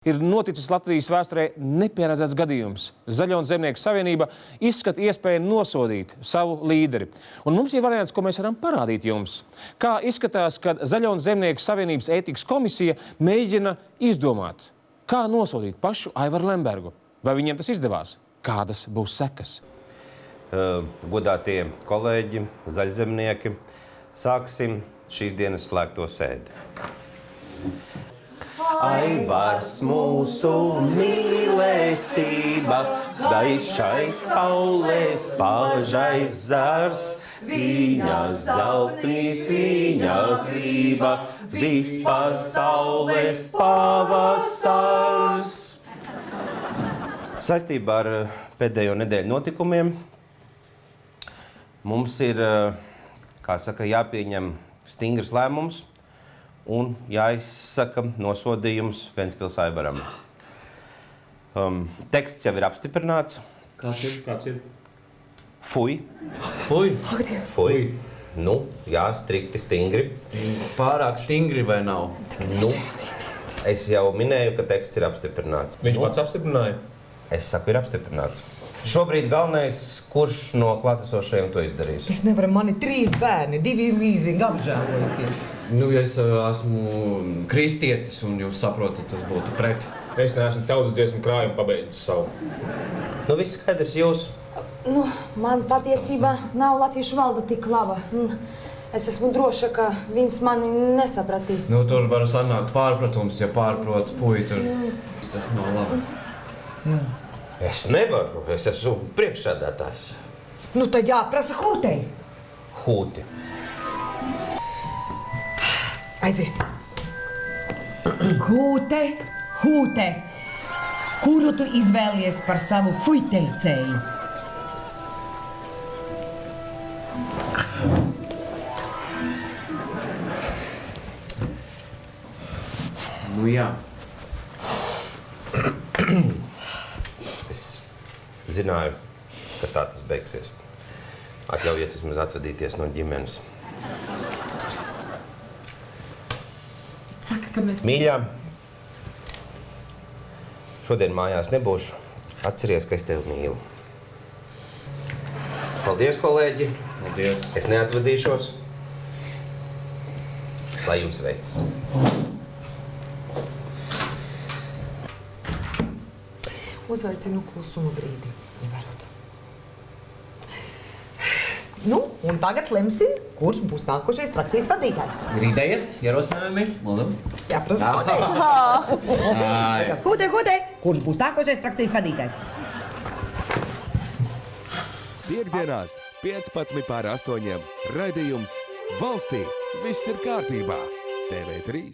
Ir noticis Latvijas vēsturē nepieredzēts gadījums. Zaļo un Zemnieku savienība izskata iespēju nosodīt savu līderi. Un mums ir variants, ko mēs varam parādīt jums. Kā izskatās, kad Zaļo un Zemnieku savienības ētikas komisija mēģina izdomāt, kā nosodīt pašu Aivaru Lembergu. Vai viņiem tas izdevās? Kādas būs sekas? Godātie kolēģi, zaļzemnieki, sāksim šīs dienas slēgto sēdi. Aivars mūsu mīlestība, gaišais saulēs pāžais zars, viņa zeltīs, viņa grība, vispār saulēs pavasars. Saistībā ar pēdējo nedēļu notikumiem mums ir, kā saka, jāpieņem stingrs lēmums un jāizsaka nosodījums Ventspils Aivaram. Teksts jau ir apstiprināts. Kāds ir? Fuj. Fuj. Fuj. Nu, jā, strikti, stingri. Pārāk stingri vai nav? Nu, es jau minēju, ka teksts ir apstiprināts. Viņš pats apstiprināja? Es saku, ir apstiprināts. Šobrīd galvenais, kurš no klātesošajiem to izdarīs? Es nevaru, man ir 3 bērni, 2 līzīgi, apžēlojoties. Nu, ja es esmu kristietis un jūs saprotat, tas būtu pret. Es neesmu tautas dziesmu krājumu pabeidzis savu. Nu, viss skaidrs jūs. Nu, man patiesībā nav latviešu valoda tik laba. Es esmu droša, ka viņš mani nesapratīs. Nu, tur var sanākt pārpratums, ja pārprot fuj, tur tas nav labi. Es nevaru, es esmu priekšsēdētājs. Nu, tad jāprasa Hūtei. Hūti. Aiziet. Hūte, kuru tu izvēlies par savu fuiteicēju? Nu, jā. Es zināju, ka tā tas beigsies. Atļaujiet vismaz atvadīties no ģimenes. Saka, ka mēs... Mīļā, šodien mājās nebūšu. Atceries, ka es tevi mīlu. Paldies, kolēģi. Paldies. Es neatvadīšos. Lai jums veicas. Uzaicinu klusumu brīdi, ievērot. Nu, un tagad lemsim, kurš būs nākošais frakcijas vadītājs. Ir idejas, ierosinājumi? Lūdzu. Jāprasa Hūtei. Hūtei, kurš būs nākošais frakcijas vadītājs? Piektdienās 15:08. Raidījums Valstī viss ir kārtībā. TV3.